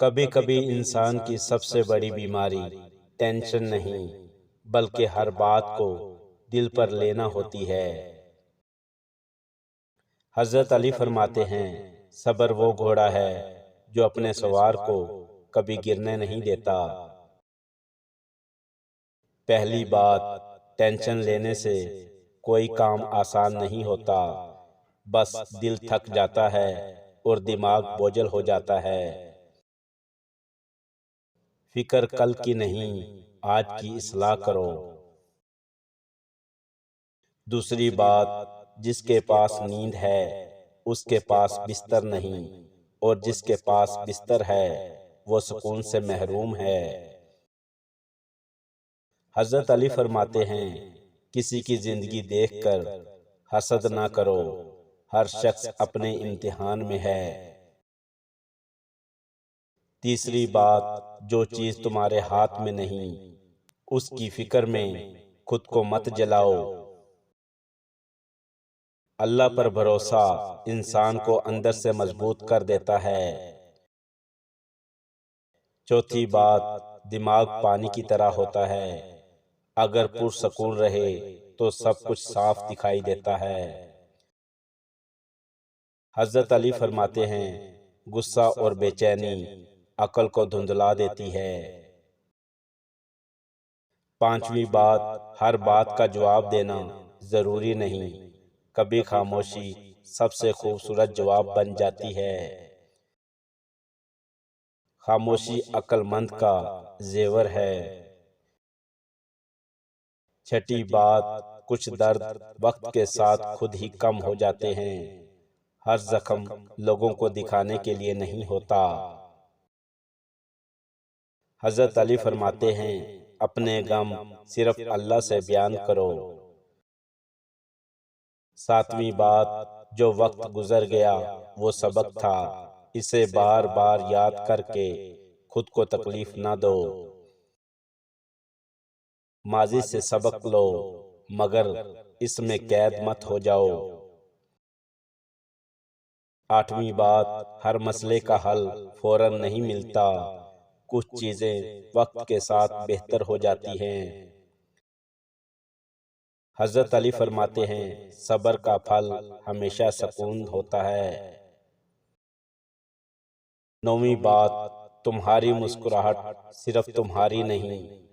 کبھی کبھی انسان کی سب سے بڑی بیماری ٹینشن نہیں بلکہ ہر بات کو دل پر لینا ہوتی ہے۔ حضرت علی فرماتے ہیں صبر وہ گھوڑا ہے جو اپنے سوار کو کبھی گرنے نہیں دیتا۔ پہلی بات، ٹینشن لینے سے کوئی کام آسان نہیں ہوتا، بس دل تھک جاتا ہے اور دماغ بوجھل ہو جاتا ہے۔ فکر کل کی نہیں، آج کی اصلاح کرو۔ دوسری بات، جس کے پاس نیند ہے اس کے پاس بستر نہیں، اور جس کے پاس بستر ہے وہ سکون سے محروم ہے۔ حضرت علی فرماتے ہیں کسی کی زندگی دیکھ کر حسد نہ کرو، ہر شخص اپنے امتحان میں ہے۔ تیسری بات، جو چیز تمہارے ہاتھ میں نہیں اس کی فکر میں خود کو مت جلاؤ۔ اللہ پر بھروسہ انسان کو اندر سے مضبوط کر دیتا ہے۔ چوتھی بات، دماغ پانی کی طرح ہوتا ہے، اگر پرسکون رہے تو سب کچھ صاف دکھائی دیتا ہے۔ حضرت علی فرماتے ہیں غصہ اور بے چینی عقل کو دھندلا دیتی ہے۔ پانچویں بات، ہر بات کا جواب دینا ضروری نہیں، کبھی خاموشی سب سے خوبصورت جواب بن جاتی ہے۔ خاموشی عقل مند کا زیور ہے۔ چھٹی بات، کچھ درد وقت کے ساتھ خود ہی کم ہو جاتے ہیں، ہر زخم لوگوں کو دکھانے کے لیے نہیں ہوتا۔ حضرت علی فرماتے ہیں اپنے غم صرف اللہ سے بیان کرو۔ ساتویں بات، جو وقت گزر گیا وہ سبق تھا، اسے بار بار یاد کر کے خود کو تکلیف نہ دو۔ ماضی سے سبق لو مگر اس میں قید مت ہو جاؤ۔ آٹھویں بات، ہر مسئلے کا حل فوراً نہیں ملتا، کچھ چیزیں وقت کے ساتھ بہتر ہو جاتی ہیں۔ حضرت علی فرماتے ہیں صبر کا پھل ہمیشہ سکون ہوتا ہے۔ نویں بات، تمہاری مسکراہٹ صرف تمہاری نہیں،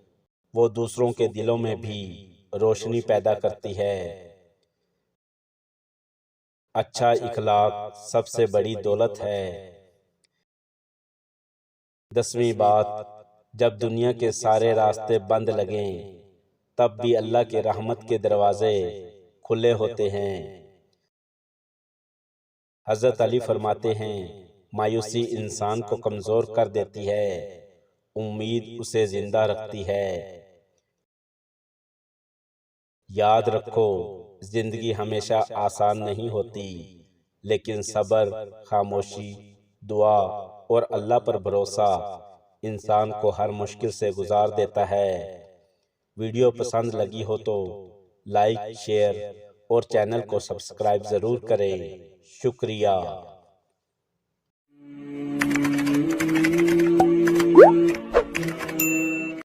وہ دوسروں کے دلوں میں بھی روشنی پیدا کرتی ہے۔ اچھا اخلاق سب سے بڑی دولت ہے۔ دسویں بات، جب دنیا کے سارے راستے بند لگیں تب بھی اللہ کے رحمت کے دروازے کھلے ہوتے ہیں۔ حضرت علی فرماتے ہیں مایوسی انسان کو کمزور کر دیتی ہے، امید اسے زندہ رکھتی ہے۔ یاد رکھو زندگی ہمیشہ آسان نہیں ہوتی، لیکن صبر، خاموشی، دعا اور اللہ پر بھروسہ انسان کو ہر مشکل سے گزار دیتا ہے۔ ویڈیو پسند لگی ہو تو لائک، شیئر اور چینل کو سبسکرائب ضرور کریں۔ شکریہ۔